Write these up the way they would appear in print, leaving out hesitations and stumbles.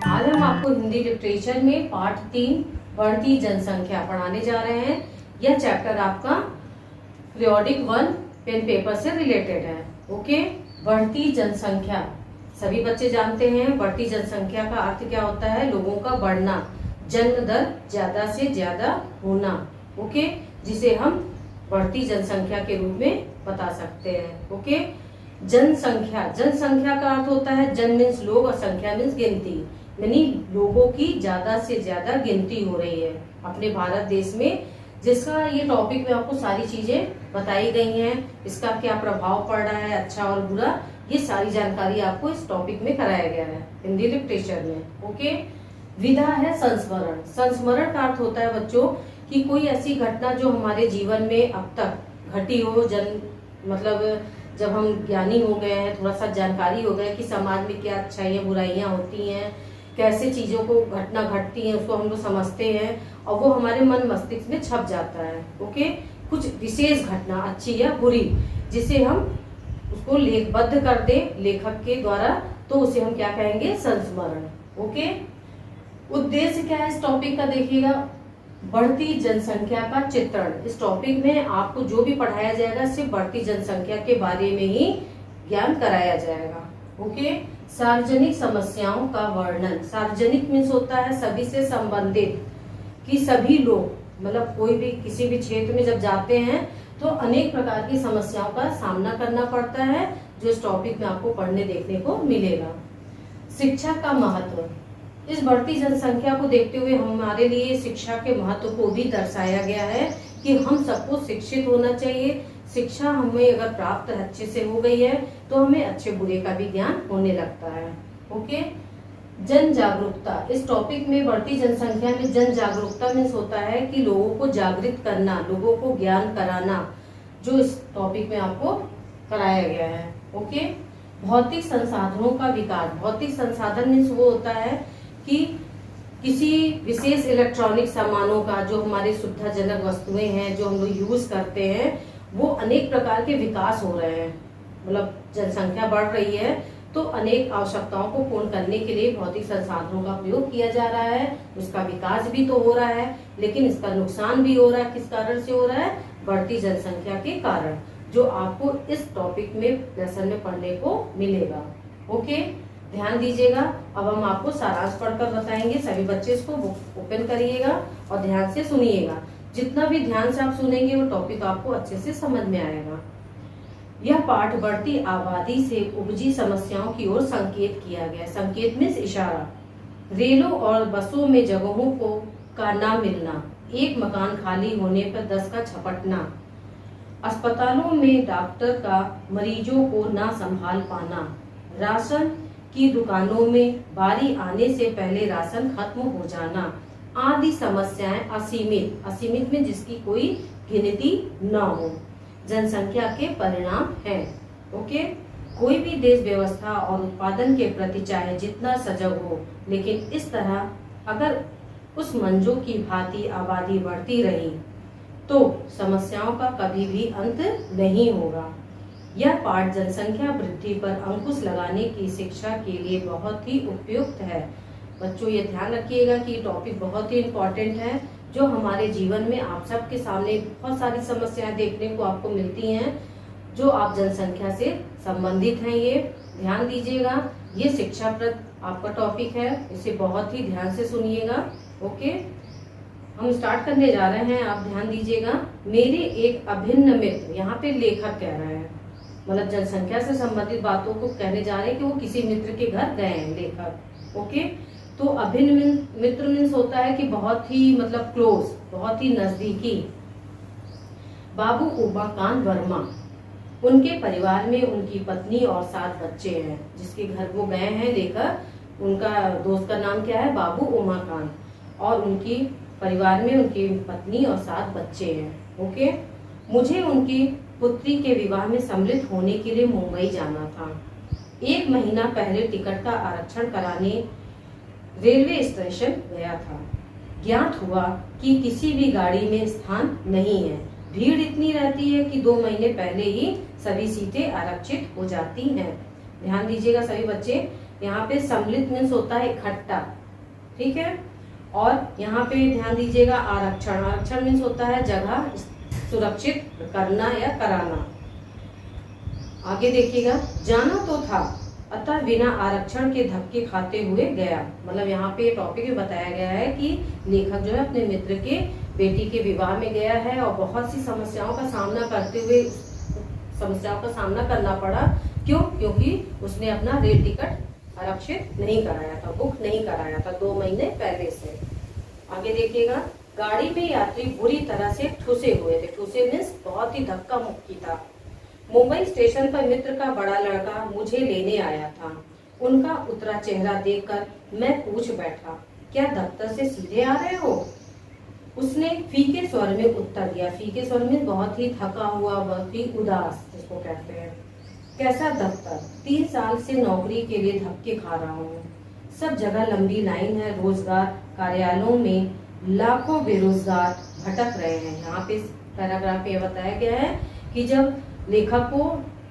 आज हम आपको हिंदी लिटरेचर में पाठ 3 बढ़ती जनसंख्या पढ़ाने जा रहे हैं। यह चैप्टर आपका पीरियोडिक 1 पेन पेपर से रिलेटेड है। ओके, बढ़ती जनसंख्या सभी बच्चे जानते हैं। बढ़ती जनसंख्या का अर्थ क्या होता है? लोगों का बढ़ना, जन्म दर ज्यादा से ज्यादा होना। ओके, जिसे हम बढ़ती जनसंख्या के रूप में बता सकते हैं। ओके, जनसंख्या का अर्थ होता है जन मीन्स लोग और संख्या मीन्स गिनती, यानी लोगों की ज्यादा से ज्यादा गिनती हो रही है अपने भारत देश में। जिसका ये टॉपिक में आपको सारी चीजें बताई गई हैं, इसका क्या प्रभाव पड़ रहा है, अच्छा और बुरा, ये सारी जानकारी आपको इस टॉपिक में कराया गया है हिंदी लिटरेचर में। ओके, विधा है संस्मरण। संस्मरण का अर्थ होता है बच्चों कि कोई ऐसी घटना जो हमारे जीवन में अब तक घटी हो, मतलब जब हम ज्ञानी हो गए हैं, थोड़ा सा जानकारी हो गया कि समाज में क्या अच्छाइयाँ बुराइयां होती हैं, कैसे चीजों को घटना घटती है, उसको हम लोग समझते हैं और वो हमारे मन मस्तिष्क में छप जाता है। ओके, कुछ विशेष घटना अच्छी या बुरी जिसे हम उसको लेखबद्ध कर दें लेखक के द्वारा, तो उसे हम क्या कहेंगे? संस्मरण। ओके, उद्देश्य क्या है इस टॉपिक का? देखिएगा, बढ़ती जनसंख्या का चित्रण। इस टॉपिक में आपको जो भी पढ़ाया जाएगा सिर्फ बढ़ती जनसंख्या के बारे में ही ज्ञान कराया जाएगा। ओके, सार्वजनिक समस्याओं का वर्णन। सार्वजनिक मीन्स होता है सभी से संबंधित, कि सभी लोग, मतलब कोई भी किसी भी क्षेत्र में जब जाते हैं तो अनेक प्रकार की समस्याओं का सामना करना पड़ता है, जो इस टॉपिक में आपको पढ़ने देखने को मिलेगा। शिक्षा का महत्व। इस बढ़ती जनसंख्या को देखते हुए हमारे लिए शिक्षा के महत्व को भी दर्शाया गया है कि हम सबको शिक्षित होना चाहिए। शिक्षा हमें अगर प्राप्त अच्छे से हो गई है तो हमें अच्छे बुरे का भी ज्ञान होने लगता है। ओके, जन जागरूकता। इस टॉपिक में बढ़ती जनसंख्या में जन जागरूकता मीन्स होता है कि लोगों को जागृत करना, लोगों को ज्ञान कराना, जो इस टॉपिक में आपको कराया गया है। ओके, भौतिक संसाधनों का विकास। भौतिक संसाधन मीन्स वो होता है कि किसी विशेष इलेक्ट्रॉनिक सामानों का, जो हमारे सुविधाजनक वस्तुएं हैं जो हम लोग यूज करते हैं, वो अनेक प्रकार के विकास हो रहे हैं। मतलब जनसंख्या बढ़ रही है तो अनेक आवश्यकताओं को पूर्ण करने के लिए भौतिक संसाधनों का प्रयोग किया जा रहा है। उसका विकास भी तो हो रहा है, लेकिन इसका नुकसान भी हो रहा है। किस कारण से हो रहा है? बढ़ती जनसंख्या के कारण, जो आपको इस टॉपिक में लेसन में पढ़ने को मिलेगा। ओके, ध्यान दीजिएगा। अब हम आपको सारांश पढ़कर बताएंगे। सभी बच्चे इसको ओपन करिएगा और ध्यान से सुनिएगा। जितना भी ध्यान से आप सुनेंगे वो टॉपिक आपको अच्छे से समझ में आएगा। यह पाठ बढ़ती आबादी से उपजी समस्याओं की ओर संकेत किया गया। संकेत मीन्स इशारा। रेलों और बसों में जगहों को का ना मिलना, एक मकान खाली होने पर 10 का झपटना, अस्पतालों में डॉक्टर का मरीजों को ना संभाल पाना, राशन की दुकानों में बारी आने से पहले राशन खत्म हो जाना, आदि समस्याएं असीमित में जिसकी कोई गिनती न हो, जनसंख्या के परिणाम हैं। ओके, कोई भी देश व्यवस्था और उत्पादन के प्रति चाहे जितना सजग हो, लेकिन इस तरह अगर उस मंजों की भांति आबादी बढ़ती रही तो समस्याओं का कभी भी अंत नहीं होगा। यह पाठ जनसंख्या वृद्धि पर अंकुश लगाने की शिक्षा के लिए बहुत ही उपयुक्त है। बच्चों, ये ध्यान रखिएगा कि ये टॉपिक बहुत ही इम्पोर्टेंट है, जो हमारे जीवन में आप सबके सामने बहुत सारी समस्याएं देखने को आपको मिलती हैं, जो आप जनसंख्या से संबंधित हैं। ये ध्यान दीजिएगा, ये शिक्षाप्रद आपका टॉपिक है, इसे बहुत ही ध्यान से सुनिएगा। ओके, हम स्टार्ट करने जा रहे हैं, आप ध्यान दीजिएगा। मेरे एक अभिन्न मित्र, यहाँ पे लेखक कह रहे हैं, मतलब जनसंख्या से संबंधित बातों को कहने जा रहे हैं कि वो किसी मित्र के घर गए हैं लेखक। ओके, तो अभिन्न मित्र मीन्स होता है कि बहुत ही मतलब क्लोज, बहुत ही नजदीकी। बाबू उमाकांत वर्मा, उनके परिवार में उनकी पत्नी और 7 बच्चे हैं। जिसके घर वो गए हैं लेकर, उनका दोस्त का नाम क्या है? बाबू उमाकांत, और उनकी परिवार में उनकी पत्नी और 7 बच्चे हैं। ओके, मुझे उनकी पुत्री के विवाह में सम्मिलित होने के लिए मुंबई जाना था। 1 महीना पहले टिकट का आरक्षण कराने रेलवे स्टेशन गया था। ज्ञात हुआ कि किसी भी गाड़ी में स्थान नहीं है। भीड़ इतनी रहती है कि 2 महीने पहले ही सभी सीटें आरक्षित हो जाती हैं। ध्यान दीजिएगा सभी बच्चे, यहाँ पे सम्मिलित मीन्स होता है इकट्ठा, ठीक है। और यहाँ पे ध्यान दीजिएगा आरक्षण, आरक्षण मीन्स होता है जगह सुरक्षित करना या कराना। आगे देखिएगा, जाना तो था अतः बिना आरक्षण के धक्के खाते हुए गया। मतलब यहाँ पे टॉपिक में बताया गया है कि लेखक जो है अपने मित्र के बेटी के विवाह में गया है और बहुत सी समस्याओं का सामना करते हुए समस्याओं का सामना करना पड़ा। क्यों? क्योंकि उसने अपना रेल टिकट आरक्षित नहीं कराया था, बुक नहीं कराया था 2 महीने पहले से। आगे देखिएगा, गाड़ी में यात्री बुरी तरह से ठुसे हुए थे। ठुसे मीन्स बहुत ही धक्का मुक्की था। मुंबई स्टेशन पर मित्र का बड़ा लड़का मुझे लेने आया था। उनका उतरा चेहरा देखकर मैं पूछ बैठा, क्या दफ्तर से सीधे आ रहे हो? उसने फीके स्वर में उत्तर दिया। फीके स्वर में बहुत ही थका हुआ, बहुत ही उदास जिसको कहते हैं। कैसा दफ्तर? 3 साल से नौकरी के लिए धक्के खा रहा हूँ। सब जगह लंबी लाइन है। रोजगार कार्यालयों में लाखों बेरोजगार भटक रहे हैं। यहाँ पे पैराग्राफ में बताया गया है कि जब लेखक को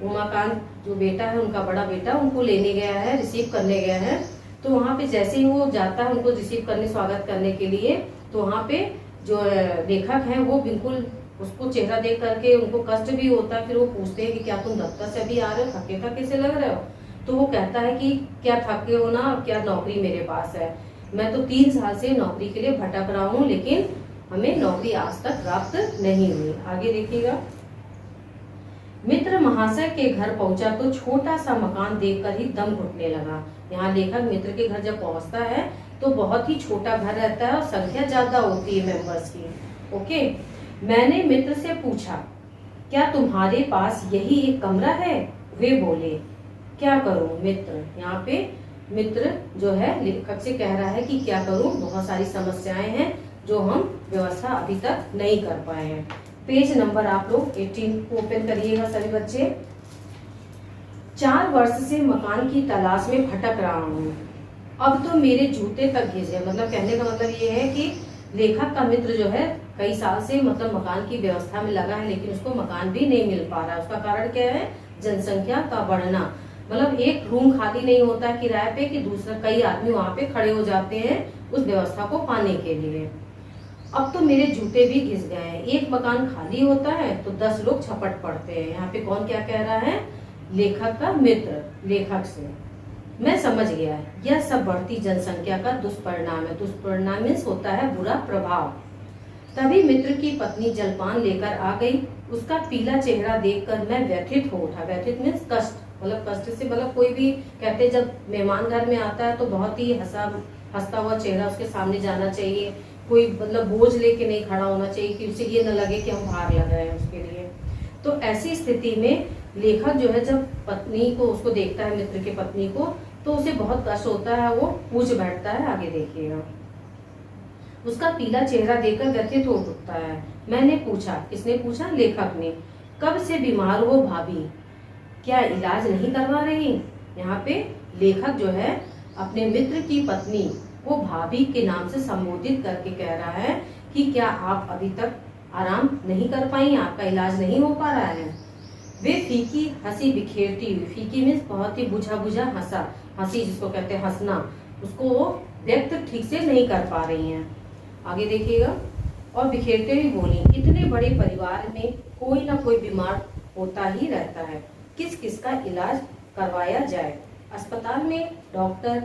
उमाकांत जो बेटा है, उनका बड़ा बेटा, उनको लेने गया है, रिसीव करने गया है, तो वहाँ पे जैसे ही वो जाता है उनको रिसीव करने, स्वागत करने के लिए, तो वहाँ पे जो लेखक है वो बिल्कुल उसको चेहरा देख करके उनको कष्ट भी होता है। फिर वो पूछते हैं कि क्या तुम दफ्तर से अभी आ रहे हो, थके थके से लग रहे हो? तो वो कहता है कि क्या थके हो ना, क्या नौकरी मेरे पास है, मैं तो 3 साल से नौकरी के लिए भटक रहा हूँ, लेकिन हमें नौकरी आज तक प्राप्त नहीं हुई। आगे देखिएगा, मित्र महाशय के घर पहुंचा तो छोटा सा मकान देखकर ही दम घुटने लगा। यहाँ लेखक मित्र के घर जब पहुंचता है तो बहुत ही छोटा घर रहता है और संख्या ज्यादा होती है मेंबर्स की। ओके, मैंने मित्र से पूछा, क्या तुम्हारे पास यही एक कमरा है? वे बोले, क्या करूं मित्र? यहाँ पे मित्र जो है लेखक से कह रहा है कि क्या करूं, बहुत सारी समस्याएं हैं जो हम व्यवस्था अभी तक नहीं कर पाए हैं। पेज नंबर आप लोग 18 को ओपन करिएगा सभी बच्चे। 4 वर्ष से मकान की तलाश में भटक रहा हूँ, अब तो मेरे जूते तक घिस गए। मतलब कहने का मतलब ये है कि लेखक का मित्र जो है कई साल से मतलब मकान की व्यवस्था में लगा है, लेकिन उसको मकान भी नहीं मिल पा रहा। उसका कारण क्या है? जनसंख्या का बढ़ना। मतलब एक रूम खाली नहीं होता किराए पे कि दूसरा कई आदमी वहां पे खड़े हो जाते हैं उस व्यवस्था को पाने के लिए। अब तो मेरे जूते भी घिस गए हैं। एक मकान खाली होता है तो 10 लोग छपट पड़ते हैं। यहाँ पे कौन क्या कह रहा है? लेखक का मित्र लेखक से। मैं समझ गया, यह सब बढ़ती जनसंख्या का दुष्परिणाम है। दुष्परिणाम मीन्स होता है बुरा प्रभाव। तभी मित्र की पत्नी जलपान लेकर आ गई। उसका पीला चेहरा देखकर मैं व्यथित हो उठा। व्यथित मीन्स कष्ट, मतलब कष्ट से, मतलब कोई भी कहते हैं जब मेहमान घर में आता है तो बहुत ही हंसता हुआ चेहरा उसके सामने जाना चाहिए। कोई मतलब बोझ लेके नहीं खड़ा होना चाहिए कि उसे ये न लगे कि हम भार लग रहे हैं उसके लिए। तो ऐसी स्थिति में लेखक जो है जब पत्नी को उसको देखता है, मित्र की पत्नी को, तो उसे बहुत कष्ट होता है, वो पूछ बैठता है। आगे देखिएगा, उसका पीला चेहरा देखकर व्यथित हो उठता है। मैंने पूछा, किसने पूछा? लेखक ने। कब से बीमार हो भाभी, क्या इलाज नहीं करवा रही? यहाँ पे लेखक जो है अपने मित्र की पत्नी को भाभी के नाम से संबोधित करके कह रहा है कि क्या आप अभी तक आराम नहीं कर पाई, आपका इलाज नहीं हो पा रहा है? वे फीकी हंसी बिखेरती हुई, फीकी मीन्स बहुत ही बुझा बुझा हंसी जिसको कहते हैं हंसना, उसको वो व्यक्त ठीक से नहीं कर पा रही हैं। आगे देखिएगा, और बिखेरते हुए बोली, इतने बड़े परिवार में कोई ना कोई बीमार होता ही रहता है, किस किस का इलाज करवाया जाए? अस्पताल में डॉक्टर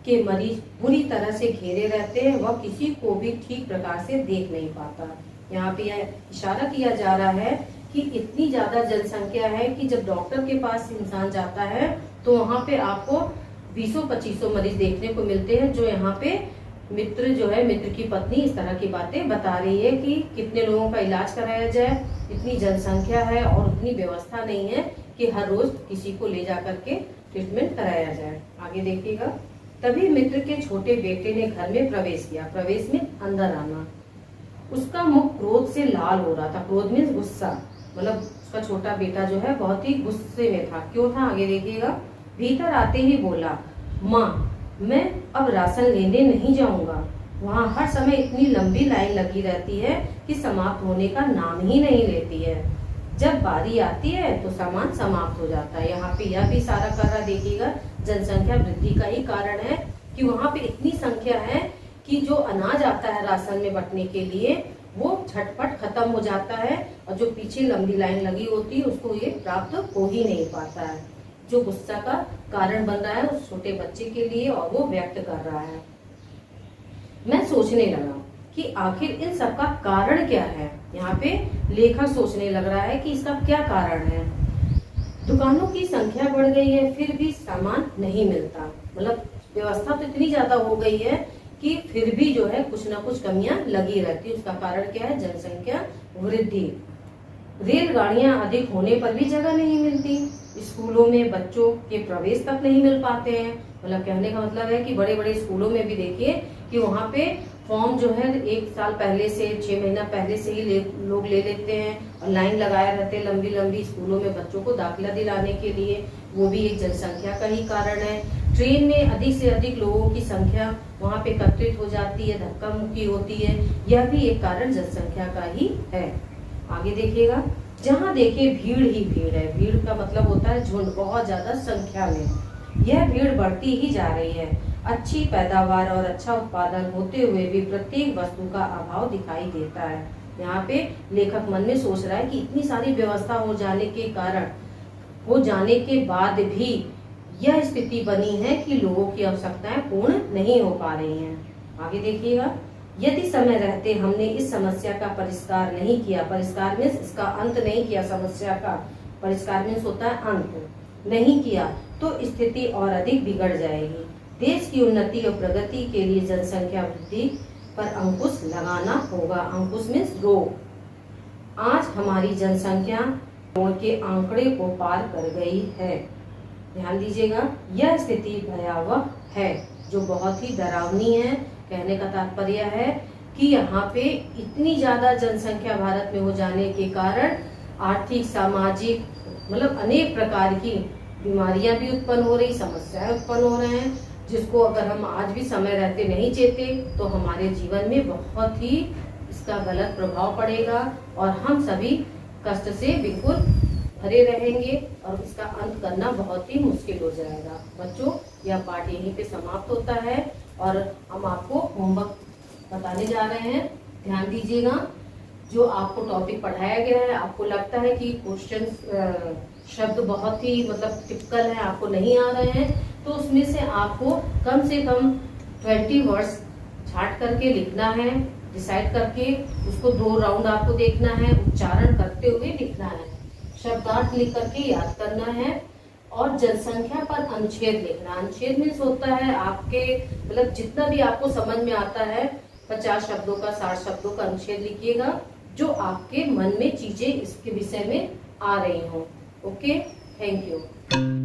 के मरीज बुरी तरह से घेरे रहते हैं, वह किसी को भी ठीक प्रकार से देख नहीं पाता। यहाँ पे यह इशारा किया जा रहा है कि इतनी ज्यादा जनसंख्या है कि जब डॉक्टर के पास इंसान जाता है तो वहाँ पे आपको 20-25 मरीज देखने को मिलते हैं। जो यहाँ पे मित्र जो है, मित्र की पत्नी इस तरह की बातें बता रही है कि कितने लोगों का इलाज कराया जाए, इतनी जनसंख्या है और उतनी व्यवस्था नहीं है कि हर रोज किसी को ले जा करके ट्रीटमेंट कराया जाए। आगे देखिएगा, तभी मित्र के छोटे बेटे ने घर में प्रवेश किया। प्रवेश में अंदर आना। उसका मुख क्रोध से लाल हो रहा था। क्रोध मीन्स गुस्सा, मतलब उसका छोटा बेटा जो है बहुत ही गुस्से में था। क्यों था? आगे देखिएगा। भीतर आते ही बोला, माँ मैं अब राशन लेने नहीं जाऊंगा, वहाँ हर समय इतनी लंबी लाइन लगी रहती है कि समाप्त होने का नाम ही नहीं लेती है। जब बारी आती है तो सामान समाप्त हो जाता है। यहाँ पे यह भी इशारा कर रहा, देखिएगा जनसंख्या वृद्धि का ही कारण है कि वहाँ पे इतनी संख्या है कि जो अनाज आता है राशन में बंटने के लिए वो झटपट खत्म हो जाता है और जो पीछे लंबी लाइन लगी होती है उसको ये प्राप्त हो ही नहीं पाता है, जो गुस्सा का कारण बन रहा है उस छोटे बच्चे के लिए और वो व्यक्त कर रहा है। मैं सोचने लगा कि आखिर इन सब का कारण क्या है। यहाँ पे लेखक सोचने लग रहा है कि इसका क्या कारण है। दुकानों की संख्या बढ़ गई है फिर भी सामान नहीं मिलता, मतलब व्यवस्था तो इतनी ज्यादा हो गई है कि फिर भी जो है कुछ ना कुछ कमियां लगी रहती है। उसका कारण क्या है? जनसंख्या वृद्धि। रेलगाड़ियां अधिक होने पर भी जगह नहीं मिलती, स्कूलों में बच्चों के प्रवेश तक नहीं मिल पाते हैं। मतलब कहने का मतलब है कि बड़े बड़े स्कूलों में भी देखिए कि वहाँ पे फॉर्म जो है 1 साल पहले से 6 महीना पहले से ही लोग ले लेते हैं और लाइन लगाए रहते हैं लंबी लंबी स्कूलों में बच्चों को दाखिला दिलाने के लिए। वो भी एक जनसंख्या का ही कारण है। ट्रेन में अधिक से अधिक लोगों की संख्या वहाँ पे एकत्रित हो जाती है, धक्का मुक्की होती है, यह भी एक कारण जनसंख्या का ही है। आगे देखिएगा, जहाँ देखिए भीड़ ही भीड़ है। भीड़ का मतलब होता है झुंड, बहुत ज्यादा संख्या में यह भीड़ बढ़ती ही जा रही है। अच्छी पैदावार और अच्छा उत्पादन होते हुए भी प्रत्येक वस्तु का अभाव दिखाई देता है। यहाँ पे लेखक मन में सोच रहा है कि इतनी सारी व्यवस्था हो जाने के कारण, हो जाने के बाद भी यह स्थिति बनी है कि लोगों की आवश्यकताएं पूर्ण नहीं हो पा रही हैं। आगे देखिएगा, यदि समय रहते हमने इस समस्या का परिष्कार नहीं किया, परिष्कार मीन्स इसका अंत नहीं किया, समस्या का परिष्कार मीन्स होता है अंत, नहीं किया तो स्थिति और अधिक बिगड़ जाएगी। देश की उन्नति और प्रगति के लिए जनसंख्या वृद्धि पर अंकुश लगाना होगा। अंकुश मीन्स रोक। आज हमारी जनसंख्या के आंकड़े को पार कर गई है। ध्यान दीजिएगा, यह स्थिति भयावह है जो बहुत ही डरावनी है। कहने का तात्पर्य है कि यहाँ पे इतनी ज्यादा जनसंख्या भारत में हो जाने के कारण आर्थिक, सामाजिक, मतलब अनेक प्रकार की बीमारियां भी उत्पन्न हो रही, समस्याएं उत्पन्न हो रहे हैं, जिसको अगर हम आज भी समय रहते नहीं चेते तो हमारे जीवन में बहुत ही इसका गलत प्रभाव पड़ेगा और हम सभी कष्ट से बिल्कुल भरे रहेंगे और इसका अंत करना बहुत ही मुश्किल हो जाएगा। बच्चों, यह पाठ यहीं पे समाप्त होता है और हम आपको होमवर्क बताने जा रहे हैं। ध्यान दीजिएगा, जो आपको टॉपिक पढ़ाया गया है, आपको लगता है कि क्वेश्चन शब्द बहुत ही मतलब टिपिकल है, आपको नहीं आ रहे हैं, तो उसमें से आपको कम से कम 20 वर्ड्स छाट करके लिखना है, डिसाइड करके उसको 2 राउंड आपको देखना है, उच्चारण करते हुए लिखना है, शब्दार्थ लिख करके याद करना है और जनसंख्या पर अनुच्छेद लिखना। अनुच्छेद मीन्स होता है आपके मतलब जितना भी आपको समझ में आता है 50 शब्दों का, 60 शब्दों का अनुच्छेद लिखिएगा जो आपके मन में चीजें इसके विषय में आ रही हों। Okay, thank you.